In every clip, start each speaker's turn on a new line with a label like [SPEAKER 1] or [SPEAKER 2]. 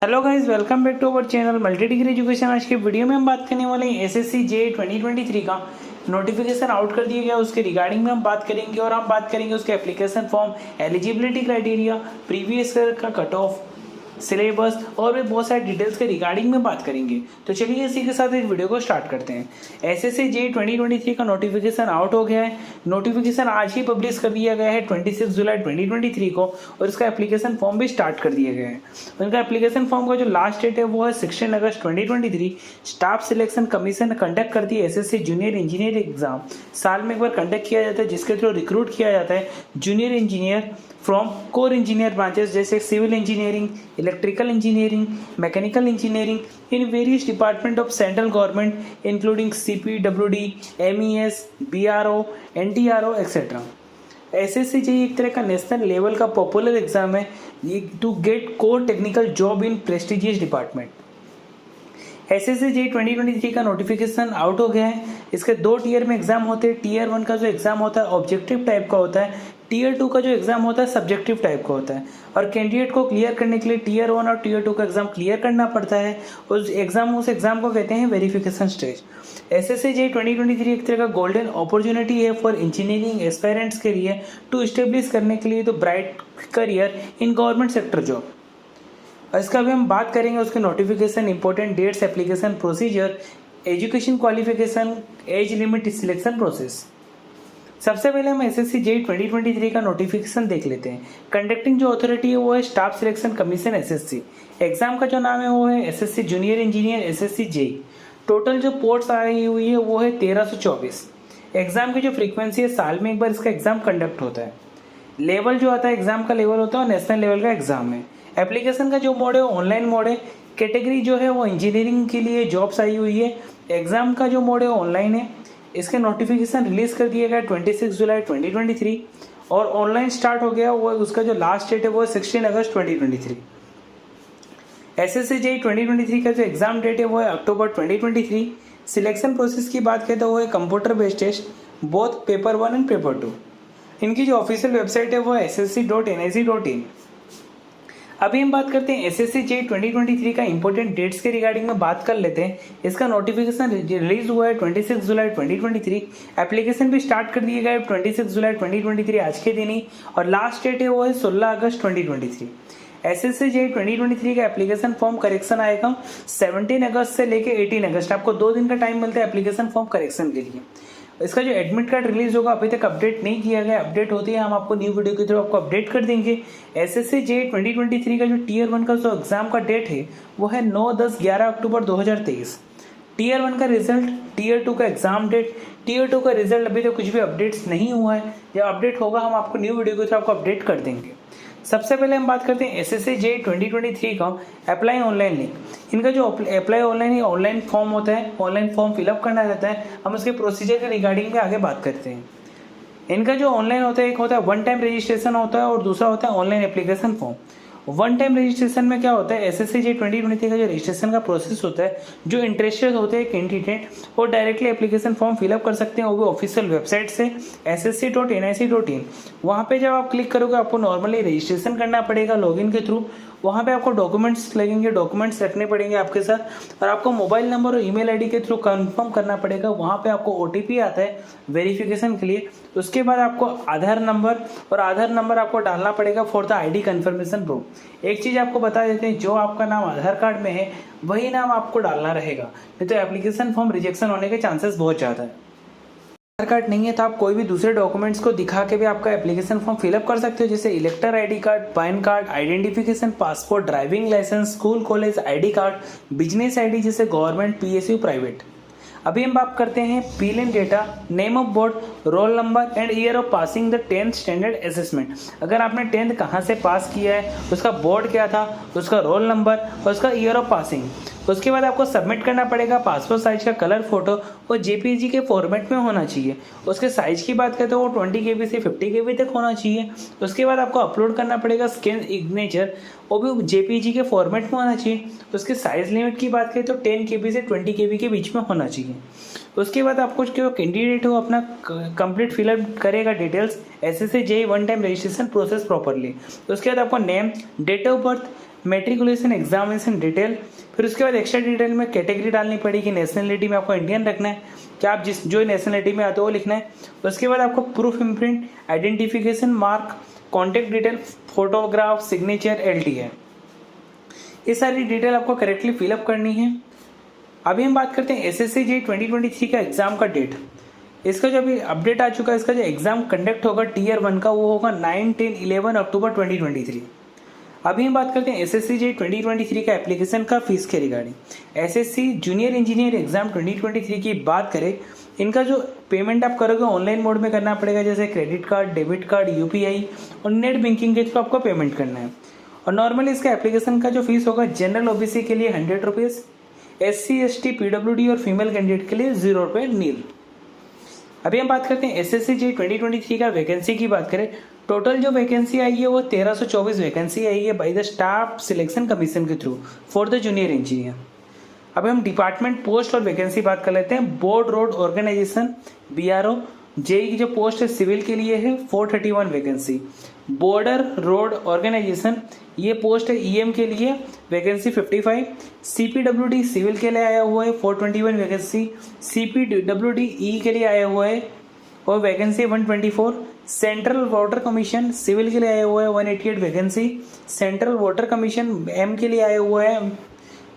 [SPEAKER 1] Hello guys, welcome back to our channel multi degree education. आज के video में हम बात करने वाले हैं एसएससी जे 2023 का नोटिफिकेशन आउट कर दिया गया, उसके रिगार्डिंग में हम बात करेंगे और हम बात करेंगे उसके application form, eligibility criteria, previous year का कट ऑफ, सिलेबस और भी बहुत सारे डिटेल्स के रिगार्डिंग में बात करेंगे। तो चलिए इसी के साथ इस वीडियो को स्टार्ट करते हैं। एसएससी जे 2023 का नोटिफिकेशन आउट हो गया है। नोटिफिकेशन आज ही पब्लिश कर दिया गया है 26 जुलाई 2023 को, और इसका एप्लीकेशन फॉर्म भी स्टार्ट कर दिया गया है। उनका एप्लीकेशन फॉर्म का जो लास्ट डेट है वो है 16 अगस्त 2023। स्टाफ सिलेक्शन कमीशन कंडक्ट करती है एसएससी जूनियर इंजीनियर एग्जाम। साल में एक बार कंडक्ट किया जाता है, जिसके थ्रू रिक्रूट किया जाता है junior engineer from core engineer branches जैसे civil engineering, electrical engineering, mechanical engineering in various department of central government including CPWD, MES, BRO, NTRO etcetera. SSC JE एक तरह का नेशनल लेवल का पॉपुलर एग्जाम है to get core technical job in prestigious department. SSC JE 2023 का notification out हो गया है। इसके दो टीयर में एग्जाम होते हैं। टीयर 1 का जो एग्जाम होता है ऑब्जेक्टिव टाइप का होता है, टीयर 2 का जो एग्जाम होता है सब्जेक्टिव टाइप का होता है। और कैंडिडेट को क्लियर करने के लिए टीयर 1 और टीयर 2 का एग्जाम क्लियर करना पड़ता है। उस एग्जाम को कहते हैं वेरिफिकेशन स्टेज। एसएससी जे 2023 एक तरह का गोल्डन अपॉर्चुनिटी है फॉर इंजीनियरिंग एस्पायरेंट्स के लिए टू स्टेब्लिश करने के लिए तो bright career in government sector job. इसका भी हम बात करेंगे, उसके notification, important dates, application procedure, education qualification, age limit, selection process. सबसे पहले हम एसएससी जे 2023 का नोटिफिकेशन देख लेते हैं। कंडक्टिंग जो अथॉरिटी है वो है staff selection commission SSC. Exam का जो नाम है वो है एसएससी जूनियर इंजीनियर एसएससी जे। टोटल जो पोस्ट्स आई हुई है वो है 1324। एग्जाम की जो फ्रीक्वेंसी है, साल में एक बार इसका एग्जाम कंडक्ट होता है। लेवल जो आता है एग्जाम का लेवल होता है और नेशनल लेवल का एग्जाम है। एप्लीकेशन का जो मोड है ऑनलाइन मोड है। कैटेगरी जो है वो इंजीनियरिंग के लिए जॉब्स आई हुई है। एग्जाम का जो मोड है ऑनलाइन है। इसके नोटिफिकेशन रिलीज कर दिया गया 26 जुलाई 2023 और ऑनलाइन स्टार्ट हो गया। वो उसका जो लास्ट डेट है वो 16 अगस्त 2023। एसएससी जे 2023 का जो एग्जाम डेट है वो है अक्टूबर 2023। सिलेक्शन प्रोसेस की बात करें तो वो है computer based test, both paper 1 and paper 2। इनकी जो ऑफिशियल वेबसाइट है वो है ssc.nic.in। अभी हम बात करते हैं एसएससी जे 2023 का इंपॉर्टेंट डेट्स के रिगार्डिंग में बात कर लेते हैं। इसका नोटिफिकेशन रिलीज हुआ है 26 जुलाई 2023। एप्लीकेशन भी स्टार्ट कर दिया गया है 26 जुलाई 2023 आज के दिन ही, और लास्ट डेट है वो है 16 अगस्त 2023। एसएससी जे 2023 का एप्लीकेशन फॉर्म करेक्शन आएगा 17 अगस्त से लेके 18 अगस्त। आपको 2 दिन का टाइम मिलता है एप्लीकेशन फॉर्म करेक्शन के लिए। इसका जो एडमिट कार्ड रिलीज होगा अभी तक अपडेट नहीं किया गया। अपडेट होती है हम आपको न्यू वीडियो के थ्रू आपको अपडेट कर देंगे। एसएससी जे 2023 का जो टीयर 1 का जो एग्जाम का डेट है वो है 9, 10, 11 अक्टूबर 2023। टीयर 1 का रिजल्ट, टीयर 2 का एग्जाम डेट, टीयर 2 का रिजल्ट अभी तक कुछ भी अपडेट्स नहीं हुआ है। जब अपडेट होगा हम आपको न्यू वीडियो के थ्रू आपको अपडेट कर देंगे। सबसे पहले हम बात करते हैं एसएससी जे 2023 का अप्लाई ऑनलाइन लिंक। इनका जो अप्लाई ऑनलाइन है, ऑनलाइन फॉर्म होता है, ऑनलाइन फॉर्म फिलअप करना रहता है। हम उसके प्रोसीजर के रिगार्डिंग में आगे बात करते हैं। इनका जो ऑनलाइन होता है, एक होता है वन टाइम रजिस्ट्रेशन होता है और दूसरा होता है online application form. One time registration में क्या होता है, एसएससी जे 2023 का जो रजिस्ट्रेशन का प्रोसेस होता है, जो इंटरेस्टेड होते हैं कैंडिडेट वो डायरेक्टली एप्लीकेशन फॉर्म फिलअप कर सकते हैं, वो भी ऑफिशियल वेबसाइट से ssc.nic.in। वहाँ पे जब आप क्लिक करोगे आपको नॉर्मली रजिस्ट्रेशन करना पड़ेगा लॉगिन के थ्रू। वहाँ पे आपको डॉक्यूमेंट्स लगेंगे, डॉक्यूमेंट्स रखने पड़ेंगे आपके साथ, और आपको मोबाइल नंबर और ईमेल आईडी के थ्रू कंफर्म करना पड़ेगा। वहाँ पे आपको ओटीपी आता है वेरिफिकेशन के लिए। उसके बाद आपको आधार नंबर आपको डालना पड़ेगा for the ID confirmation proof. एक चीज़ आपको बता देते हैं, जो आपका नाम आधार कार्ड में है वही नाम आपको डालना रहेगा, नहीं तो एप्लीकेशन फॉर्म रिजेक्शन होने के चांसेस बहुत ज़्यादा है। आधार कार्ड नहीं है तो आप कोई भी दूसरे डॉक्यूमेंट्स को दिखा के भी आपका एप्लीकेशन फॉर्म फिलअप कर सकते हो, जैसे elector ID card, PAN card, identification, passport, driving licence, school college ID card, business ID जैसे गवर्नमेंट, PSU, प्राइवेट। अभी हम बात करते हैं PLN data, name of board, roll number and year of passing the 10th standard assessment. अगर आपने 10th कहाँ से पास किया है, उसका बोर्ड क्या था, उसका रोल नंबर और उसका ईयर ऑफ पासिंग। उसके बाद आपको सबमिट करना पड़ेगा पासपोर्ट साइज का कलर फोटो और जेपीजी के फॉर्मेट में होना चाहिए। उसके साइज की बात करें तो वो 20 KB से 50 KB तक होना चाहिए। उसके बाद आपको अपलोड करना पड़ेगा स्कैन सिग्नेचर, वो भी जेपीजी के फॉर्मेट में होना चाहिए। उसके साइज लिमिट की बात करें तो 10 KB से 20 KB के बीच में होना चाहिए। उसके बाद आपको जो कैंडिडेट हो अपना कंप्लीट फिलअप करेगा details SSC JE one time registration process properly. उसके बाद आपको name, date of birth, matriculation examination detail, फिर उसके बाद एक्स्ट्रा डिटेल में कैटेगरी डालनी पड़ेगी। नेशनलिटी में आपको इंडियन रखना है कि आप जो नेशनलिटी में आते हो वो लिखना है। उसके बाद आपको proof imprint, identification mark, contact detail, photograph, signature, LTA, ये सारी डिटेल आपको करेक्टली फिलअप करनी है। अभी हम बात करते हैं SSC JEE 2023 का एग्जाम का डेट। इसका जो अभी अपडेट आ चुका है, इसका जो एग्जाम कंडक्ट होगा Tier 1 का, वो होगा 9, 10, 11 अक्टूबर 2023। अभी हम बात करते हैं SSC JEE 2023 का एप्लीकेशन का फीस के regarding. SSC junior engineer exam 2023 की बात करें, इनका जो पेमेंट आप करोगे ऑनलाइन मोड में करना पड़ेगा, जैसे credit card, debit card, UPI और नेट बैंकिंग के थ्रू आपको पेमेंट करना है। और नॉर्मली इसका एप्लीकेशन का जो फीस होगा, जनरल OBC के लिए 100 रुपीज़, SC ST PWD और फीमेल कैंडिडेट के लिए 0 रुपये नील। अभी हम बात करते हैं SSC JEE 2023 का वैकेंसी की बात करें। टोटल जो वैकेंसी आई है वो 1324 वैकेंसी आई है by the staff selection commission के through for the junior engineer. अब हम डिपार्टमेंट, पोस्ट और वैकेंसी बात कर लेते हैं। Border road organisation BRO JEE की जो पोस्ट है सिविल के लिए है 431 वैकेंसी। बॉर्डर रोड ऑर्गेनाइजेशन ये पोस्ट है EM के लिए, वैकेंसी 55। CPWD सिविल के लिए आया हुआ है 421 वैकेंसी। CPWD E के लिए आया हुआ है और vacancy 124। Central water commission civil के लिए आया हुआ है 188 vacancy. Central water commission M के लिए आया हुआ है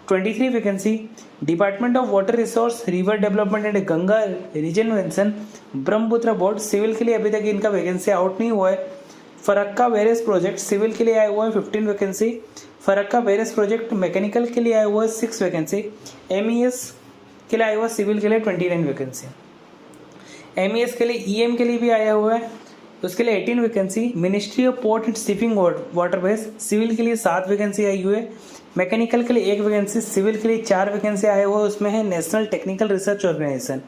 [SPEAKER 1] 23 vacancy. Department of water resource, river development and Ganga rejuvenation Brahmaputra board civil के लिए अभी तक इनका वैकेंसी आउट नहीं हुआ है। फरक्का वेरेस प्रोजेक्ट सिविल के लिए आया हुआ है 15 वैकेंसी। फरक्का वेरेस प्रोजेक्ट मैकेनिकल के लिए आया हुआ है 6 वैकेंसी। MES के लिए आया हुआ है सिविल के लिए 29 वैकेंसी। MES के लिए EM के लिए भी आया हुआ है, उसके लिए 18 vacancy. Ministry of port and shipping waterways civil के लिए 7 वैकेंसी आई हुई है। मैकेनिकल के लिए 1 वैकेंसी, सिविल के लिए 4 वैकेंसी आए हुए, उसमें है नेशनल टेक्निकल रिसर्च ऑर्गेनाइजेशन।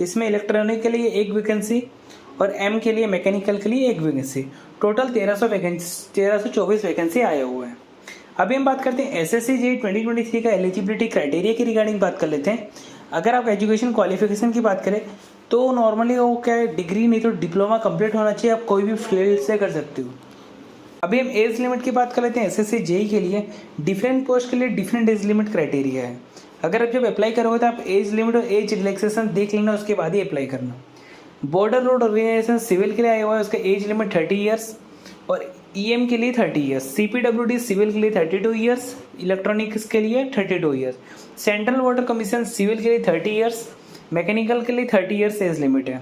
[SPEAKER 1] इसमें इलेक्ट्रॉनिक के लिए 1 वैकेंसी और M के लिए मैकेनिकल के लिए 1 वैकेंसी। टोटल 1324 वैकेंसी आए हुए हैं। अभी हम बात करते हैं SSC JEE 2023 का एलिजिबिलिटी क्राइटेरिया की रिगार्डिंग बात कर लेते हैं। अगर आप एजुकेशन क्वालिफिकेशन की बात करें तो नॉर्मली वो क्या है, डिग्री नहीं तो डिप्लोमा कंप्लीट होना चाहिए, आप कोई भी फील्ड से कर सकते हो। अभी हम एज लिमिट की बात कर लेते हैं। SSC JEE के लिए डिफरेंट पोस्ट के लिए डिफरेंट एज लिमिट क्राइटेरिया है। अगर आप जब अप्लाई करोगे तो आप एज लिमिट और एज रिलैक्सेशन देख लेना, उसके बाद ही अप्लाई करना। बॉर्डर रोड ऑर्गेनाइजेशन सिविल के लिए आया हुआ है, उसका एज लिमिट 30 ईयर्स और EM के लिए 30 ईयर्स। CPWD सिविल के लिए 32 ईयर्स, इलेक्ट्रॉनिक्स के लिए 32 years. Central water commission civil के लिए 30 ईयर्स, मैकेनिकल के लिए 30 ईयर्स एज लिमिट है।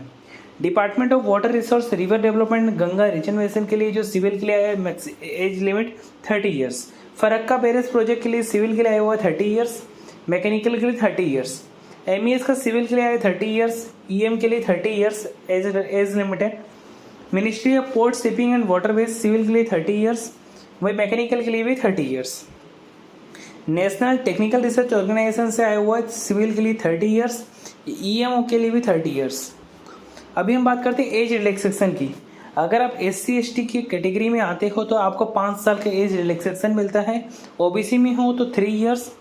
[SPEAKER 1] Department of water resource, river development, Ganga rejuvenation के लिए जो सिविल के लिए आया है age limit 30 years. Farakka barrage project के लिए सिविल के लिए आया हुआ है 30 ईयर्स, मैकेनिकल के लिए 30 ईयर्स। MES का सिविल के लिए आया 30 ईयर्स, EM के लिए 30 ईयर्स एज लिमिट है। Ministry of port shipping and waterways civil के लिए 30 ईयर्स, वही मैकेनिकल के लिए भी 30 years. National technical research organisation से आया हुआ है सिविल के लिए 30 ईयर्स, EMO के लिए भी 30 ईयर्स। अभी हम बात करते हैं एज रिलैक्सेशन की। अगर आप SC ST की कैटेगरी में आते हो तो आपको 5 साल का एज रिलैक्सेशन मिलता है। OBC में हो तो 3 ईयर्स।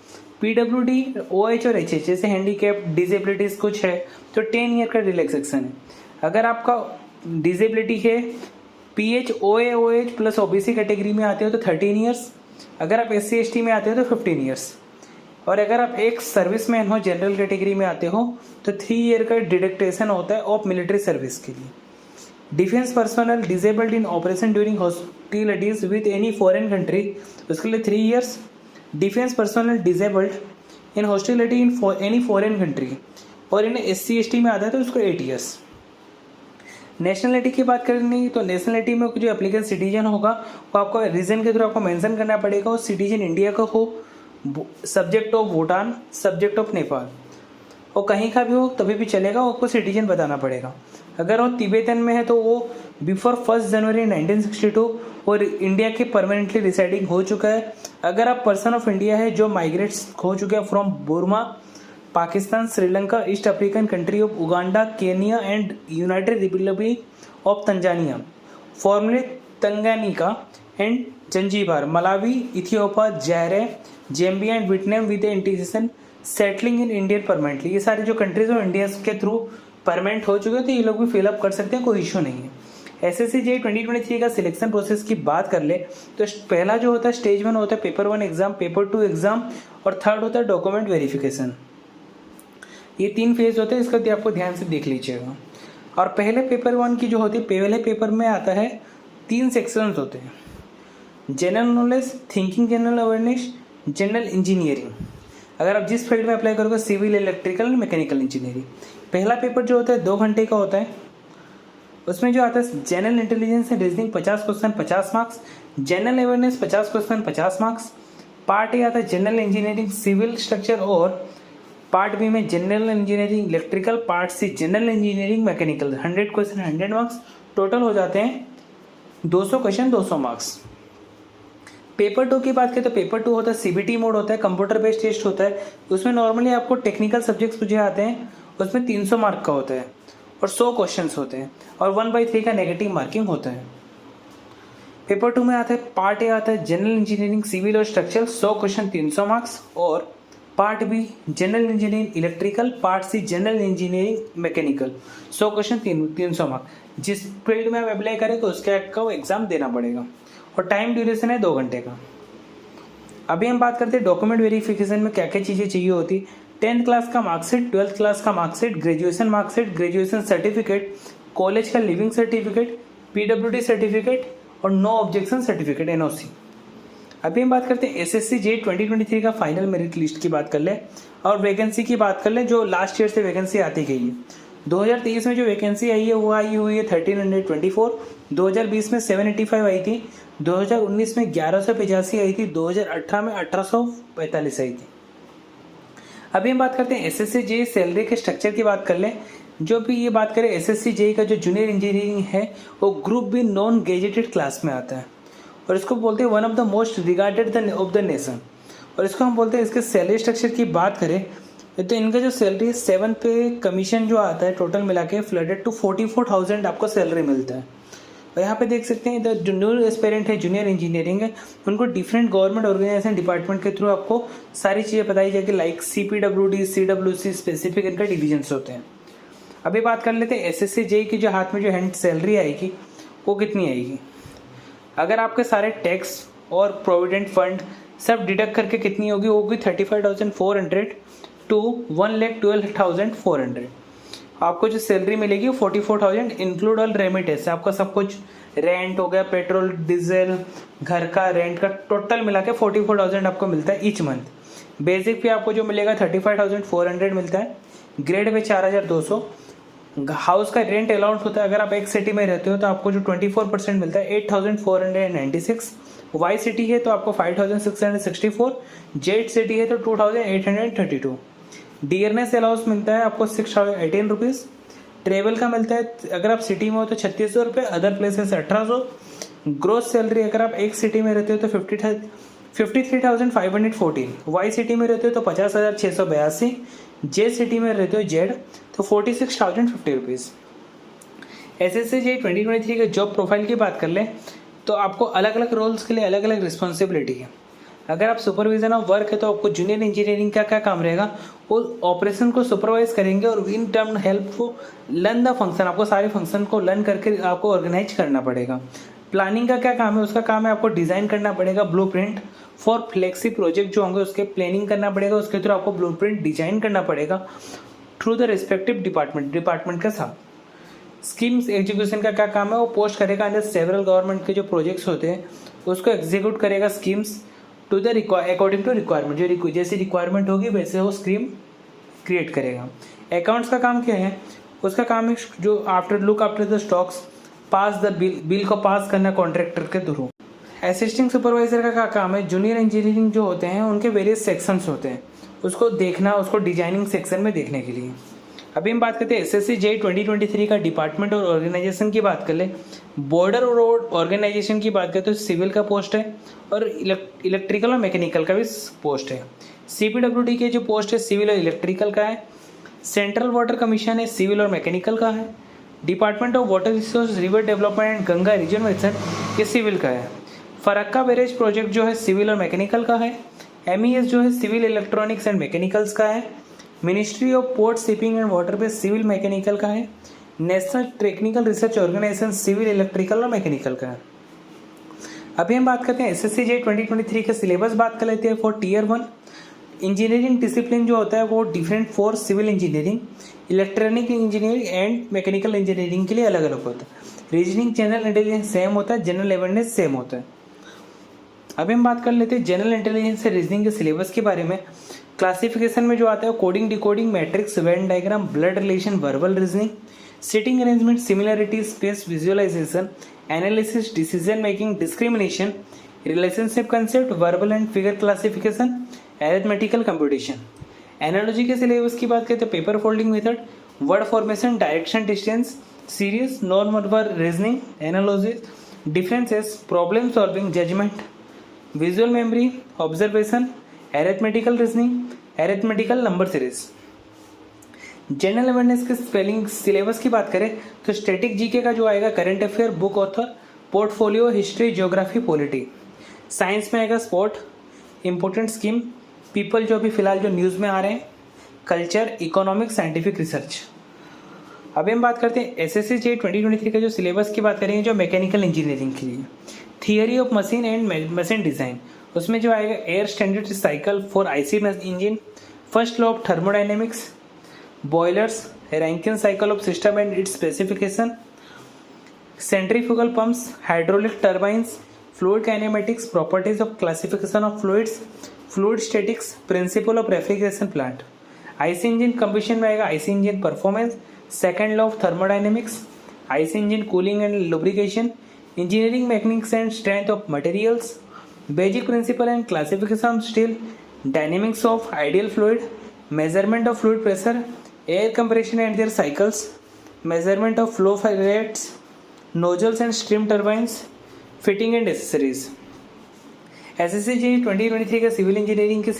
[SPEAKER 1] PWD, OH और HH जैसे हैंडीकैप, डिजेबिलिटीज कुछ है तो 10 ईयर का रिलैक्सेशन है। अगर आपका डिजेबिलिटी है PH, OA, OH plus OBC category में आते हो तो 13 ईयर्स। अगर आप SC ST में आते हो तो 15 ईयर्स। और अगर आप एक सर्विसमैन हो, जनरल कैटेगरी में आते हो तो 3 ईयर का डिडक्टेशन होता है ऑफ मिलिट्री सर्विस के लिए। Defence personnel disabled in operation during hostilities with any foreign country, उसके लिए 3 years. Defence personnel disabled in hostility in any foreign country और इन SC ST में आता है तो उसको 8 ईयर्स। नेशनलिटी की बात करेंगे तो नेशनलिटी में जो एप्लीकेंट सिटीजन होगा वो आपको रीजन के थ्रू आपको मेंशन करना पड़ेगा। वो सिटीजन इंडिया का हो, subject of Bhutan, subject of Nepal, और कहीं का भी हो तभी भी चलेगा, आपको सिटीजन बताना पड़ेगा। अगर वो तिब्बतन में है तो वो बिफोर 1 जनवरी 1962 और इंडिया के परमानेंटली रिसाइडिंग हो चुका है। अगर आप पर्सन ऑफ इंडिया है जो माइग्रेट्स हो चुके हैं from Burma, Pakistan, Sri Lanka, east African country of Uganda, Kenya and united republic of Tanzania, formerly Tanganyika and Zanzibar, Malawi, Ethiopia, Zaire, Zambia and Vietnam with integration settling in Indian permanently. ये सारी जो countries हो India के through permanent हो चुके हैं तो ये लोग भी फिलअप कर सकते हैं, कोई इशू नहीं है। एसएससी जे 2023 का सिलेक्शन प्रोसेस की बात कर ले तो पहला जो होता है स्टेज 1 होता है पेपर 1 एग्जाम, पेपर 2 एग्जाम और थर्ड होता है डॉक्यूमेंट वेरिफिकेशन। ये 3 फेज होते हैं, इसका आपको ध्यान से देख लीजिएगा। और पहले पेपर 1 की जो होती है, पहले पेपर में आता है 3 सेक्शंस होते हैं, general knowledge, thinking general awareness, general engineering. अगर आप जिस फील्ड में अप्लाई करोगे, सिविल, इलेक्ट्रिकल, मैकेनिकल इंजीनियरिंग। पहला पेपर जो होता है 2 घंटे का होता है, उसमें जो आता है general intelligence and reasoning 50 question 50 marks, general awareness 50 question 50 marks. Part A आता है जनरल इंजीनियरिंग सिविल स्ट्रक्चर, और पार्ट बी में general engineering electrical, part C general engineering mechanical. 100 question 100 marks, total हो जाते हैं 200 क्वेश्चन 200 मार्क्स। पेपर 2 की बात करें तो पेपर 2 होता है सीबीटी मोड होता है, कंप्यूटर बेस्ड टेस्ट होता है। उसमें नॉर्मली आपको टेक्निकल सब्जेक्ट्स पूछे आते हैं, उसमें 300 मार्क का होता है और 100 क्वेश्चंस होते हैं और 1/3 का नेगेटिव मार्किंग होता है। पेपर 2 में आता है पार्ट ए आता है जनरल इंजीनियरिंग सिविल और स्ट्रक्चर, 100 क्वेश्चन 300 मार्क्स, और part B general engineering electrical, part C general engineering mechanical, 100 question 300 marks. जिस फील्ड में आप अप्लाई करें तो उसके आपको एग्जाम देना पड़ेगा और टाइम ड्यूरेशन है 2 घंटे का। अभी हम बात करते हैं डॉक्यूमेंट वेरिफिकेशन में क्या क्या चीज़ें चाहिए होती। 10th क्लास का मार्कशीट, 12th क्लास का marksheet, graduation marksheet, graduation certificate, college का लिविंग सर्टिफिकेट, पीडब्ल्यूडी सर्टिफिकेट और नो ऑब्जेक्शन सर्टिफिकेट एनओसी। अभी हम बात करते हैं एसएससी जे 2023 का फाइनल मेरिट लिस्ट की बात कर ले और वैकेंसी की बात कर ले जो लास्ट ईयर से वैकेंसी आती गई है। 2023 में जो वैकेंसी आई है वो आई हुई है 1324, 2020 में 785 आई थी, 2019 में 1185 आई थी, 2018 में 1845 आई थी। अभी हम बात करते हैं एसएससी जे सैलरी के स्ट्रक्चर की बात कर लें। जो भी ये बात करें एसएससी जे का जो जूनियर इंजीनियरिंग है वो group B non gazetted class में आता है और इसको बोलते हैं one of the most regarded of the nation. और इसको हम बोलते हैं इसके सैलरी स्ट्रक्चर की बात करें तो इनका जो सैलरी 7 पे कमीशन जो आता है टोटल मिला के फ्लडेड टू 44,000 आपको सैलरी मिलता है। और यहाँ पे देख सकते हैं जो न्यू एस्पिरेंट है जूनियर इंजीनियरिंग है उनको डिफरेंट गवर्नमेंट ऑर्गेनाइजेशन डिपार्टमेंट के थ्रू आपको सारी चीज़ें बताई जाएगी, लाइक CPWD, CWC स्पेसिफिक इनका डिविजन्स होते हैं। अभी बात कर लेते हैं एसएससी जे की जो हाथ में जो हैंड सैलरी आएगी वो कितनी आएगी। अगर आपके सारे टैक्स और प्रोविडेंट फंड सब डिडक्ट करके कितनी होगी, वो होगी 35,400 टू 1,12,400। आपको जो सैलरी मिलेगी वो 44,000 इंक्लूड ऑल रेमिटेंस, आपका सब कुछ रेंट हो गया, पेट्रोल डीजल, घर का रेंट का टोटल मिला के 44,000 आपको मिलता है ईच मंथ। बेसिक पे आपको जो मिलेगा 35,400 मिलता है, ग्रेड पे 4,200। हाउस का रेंट अलाउंस होता है, अगर आप एक सिटी में रहते हो तो आपको जो 24% मिलता है 8,496। वाई सिटी है तो आपको 5,664, जेड सिटी है तो 2,832। डियरनेस अलाउंस मिलता है आपको 618 रुपीज़। ट्रेवल का मिलता है अगर आप सिटी में हो तो 3600 रुपये, अदर प्लेसेस 1800। ग्रोस सैलरी अगर आप एक सिटी में रहते हो तो 53,514, वाई सिटी में रहते हो तो 50,682, जे सिटी में रहते हो जेड तो 46,050 रुपीज़। एसएससी जे 2023 के जॉब प्रोफाइल की बात कर लें तो आपको अलग अलग रोल्स के लिए अलग अलग रिस्पॉन्सिबिलिटी है। अगर आप सुपरविजन ऑफ वर्क है तो आपको जूनियर इंजीनियरिंग का क्या काम रहेगा, वो ऑपरेशन को सुपरवाइज करेंगे और इन टर्म हेल्प को लर्न द फंक्शन, आपको सारे फंक्शन को लर्न करके आपको ऑर्गेनाइज करना पड़ेगा। प्लानिंग का क्या काम है, उसका काम है आपको डिज़ाइन करना पड़ेगा ब्लूप्रिंट फॉर फ्लेक्सी प्रोजेक्ट जो होंगे उसके प्लानिंग करना पड़ेगा, उसके थ्रू आपको ब्लूप्रिंट डिजाइन करना पड़ेगा थ्रू द रिस्पेक्टिव डिपार्टमेंट के साथ। स्कीम्स एग्जीक्यूशन का क्या काम है, वो पोस्ट करेगा अंडर सेवरल गवर्नमेंट के जो प्रोजेक्ट्स होते हैं उसको एग्जीक्यूट करेगा schemes to the according to requirement, जो जैसी रिक्वायरमेंट होगी वैसे वो स्कीम क्रिएट करेगा। अकाउंट्स का काम क्या है, उसका काम है जो look after the stocks, pass the bill को पास करना कॉन्ट्रैक्टर के थ्रू। असिस्टेंट सुपरवाइजर का क्या काम है, जूनियर इंजीनियरिंग जो होते हैं उनके वेरियस सेक्शंस होते हैं उसको देखना, उसको डिजाइनिंग सेक्शन में देखने के लिए। अभी हम बात करते हैं एसएससी जे 2023 का डिपार्टमेंट और ऑर्गेनाइजेशन की बात कर ले। बॉर्डर रोड ऑर्गेनाइजेशन की बात करें तो सिविल का पोस्ट है और इलेक्ट्रिकल और मैकेनिकल का भी पोस्ट है। CPWD के जो पोस्ट है सिविल और इलेक्ट्रिकल का है। सेंट्रल वाटर कमीशन है सिविल और मैकेनिकल का है। Department of water resource river development and Ganga region mission ये सिविल का है। फरक्का बैरेज प्रोजेक्ट जो है सिविल और मैकेनिकल का है। MES जो है सिविल इलेक्ट्रॉनिक्स एंड मैकेनिकल्स का है। Ministry of port shipping and waterways civil mechanical का है। National technical research organisation civil, electrical और मैकेनिकल का। अभी हम बात करते हैं एसएससी जे 2023 का सिलेबस बात कर लेते हैं। फॉर टीयर 1 इंजीनियरिंग डिसिप्लिन जो होता है वो different for civil engineering, electronic engineering and mechanical engineering के लिए अलग अलग होता है। रीजनिंग, जनरल इंटेलिजेंस सेम होता है, जनरल अवेयरनेस सेम होता है। अभी हम बात कर लेते हैं जनरल इंटेलिजेंस से रीजनिंग के सिलेबस के बारे में। क्लासिफिकेशन में जो आता है coding, decoding, matrix, Venn diagram, blood relation, verbal reasoning, sitting arrangement, similarity, space visualisation, analysis, decision making, discrimination, relationship concept, verbal and figure classification, arithmetical computation. Analogy के सिलेबस की बात करें तो paper folding method, word formation, direction distance, series, non verbal reasoning, analysis, differences, problem solving, judgement, visual memory, observation, arithmetical reasoning, arithmetical number series. General awareness के spelling syllabus की बात करें तो स्टैटिक जीके का जो आएगा current affair, book author, portfolio, history, geography, polity. Science में आएगा स्पोर्ट, इंपॉर्टेंट स्कीम, पीपल जो अभी फिलहाल जो न्यूज़ में आ रहे हैं, कल्चर, इकोनॉमिक, साइंटिफिक रिसर्च। अभी हम बात करते हैं एसएससी जे 2023 का जो सिलेबस की बात करेंगे जो मैकेनिकल इंजीनियरिंग के लिए। Theory of machine and machine design, उसमें जो आएगा air standard cycle for IC engine, first law of thermodynamics, boilers, Rankine cycle of system and it's specification, centrifugal pumps, hydraulic turbines, fluid kinematics, properties of classification of fluids, fluid statics, principle of refrigeration plant. IC engine combustion में आएगा IC engine performance, second law of thermodynamics, IC engine cooling and lubrication, engineering mechanics and strength of materials, basic principle and classification of steel, dynamics of ideal fluid, measurement of fluid pressure, air compression and their cycles, measurement of flow rates, nozzles and steam turbines, fitting and accessories. SSC JE 2023 का civil engineering के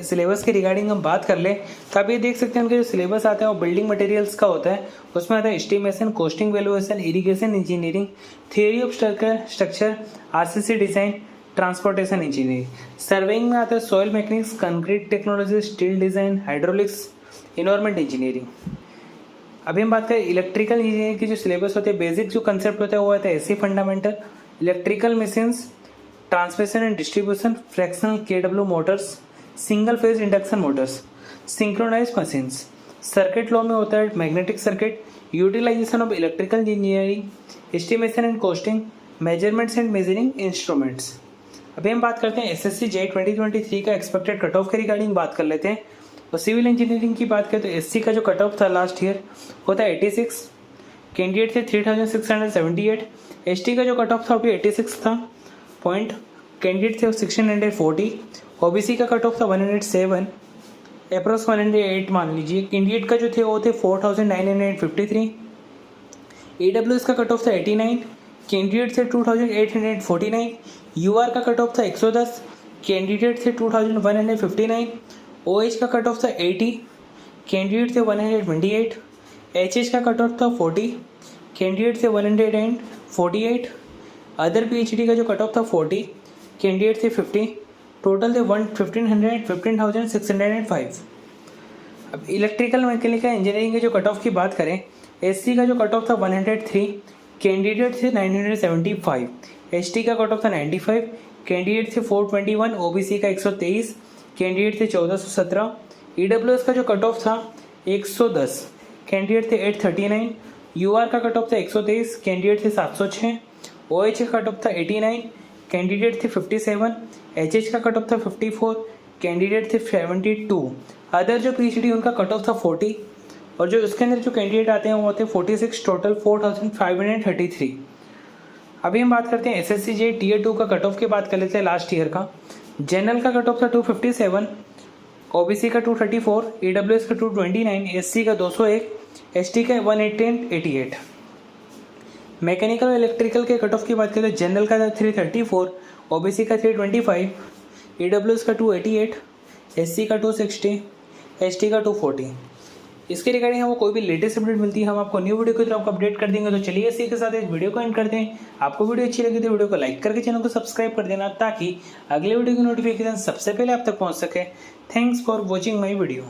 [SPEAKER 1] syllabus के regarding हम बात कर ले तो आप ये देख सकते हैं उनका जो सिलेबस आता है वो बिल्डिंग मटेरियल्स का होता है। उसमें आता है estimation, costing valuation, irrigation engineering, theory of structure, RCC design, transportation engineering. Surveying में आता है soil mechanics, concrete technology, steel design, hydraulics, environment engineering. अभी हम बात करें इलेक्ट्रिकल इंजीनियरिंग की जो सिलेबस होते हैं, बेसिक जो कंसेप्ट होता है वो आता है AC fundamental, electrical machines, transmission and distribution, fractional KW motors, single phase induction motors, synchronize machines. Circuit law में होता है magnetic circuit, utilization of electrical engineering, estimation and costing, measurements and measuring instruments. अभी हम बात करते हैं SSC JE 2023 का expected cut off के रिगार्डिंग बात कर लेते हैं। और सिविल इंजीनियरिंग की बात करें तो एससी का जो कट ऑफ था लास्ट ईयर होता है 86, कैंडिडेट थे 3678, एसटी का जो कट ऑफ था अभी 86 था पॉइंट, कैंडिडेट थे 1640, ओबीसी का कट ऑफ था 107, अप्रोक्स 108 मान लीजिए। कैंडिडेट का जो थे वो थे 4953, ईडब्ल्यूएस का कट ऑफ था 89, कैंडिडेट थे 2849, यूआर का कट ऑफ था 110, कैंडिडेट थे 2159, ओएच का कट ऑफ था 80, कैंडिडेट थे 128, एचएच का कट ऑफ था 40, कैंडिडेट थे 148, अदर पीएचडी का जो कट ऑफ था 40, कैंडिडेट थे 50, टोटल थे 15,605। अब इलेक्ट्रिकल मैकेनिकल इंजीनियरिंग के जो कट ऑफ की बात करें, एससी का जो कट ऑफ था 103, कैंडिडेट थे 975, एसटी का कट ऑफ था 95, कैंडिडेट थे 421, ओबीसी का 123, कैंडिडेट थे 1417, ईडब्ल्यूएस का जो कट ऑफ था 110, कैंडिडेट थे 839, यूआर का कट ऑफ था 123, कैंडिडेट थे 706, ओएच का कट ऑफ था 89, कैंडिडेट थे 57, एचएच का कट ऑफ था 54, कैंडिडेट थे 72, अदर जो पीएचडी उनका कट ऑफ था 40, और जो इसके अंदर जो कैंडिडेट आते हैं वो होते हैं 46, टोटल 4533। अभी हम बात करते हैं एसएससी जे टीयर 2 का कट ऑफ की बात कर लेते हैं लास्ट ईयर का। जनरल का कट ऑफ था 257, ओबीसी का 234, ईडब्ल्यूएस का 229, एससी का 201, एसटी का 188। मैकेनिकल और इलेक्ट्रिकल के कट ऑफ की बात करें तो जनरल का था 334, ओबीसी का 325, ईडब्ल्यूएस का 288, एससी का 260, एसटी का 240। इसके रिगार्डिंग हमको कोई भी लेटेस्ट अपडेट मिलती है हम आपको न्यू वीडियो की तरफ आपको अपडेट कर देंगे। तो चलिए इसी के साथ इस वीडियो को एंड करते हैं। आपको वीडियो अच्छी लगी तो वीडियो को लाइक करके चैनल को सब्सक्राइब कर देना ताकि अगले वीडियो की नोटिफिकेशन सबसे पहले आप तक पहुंच सके। Thanks for watching my video.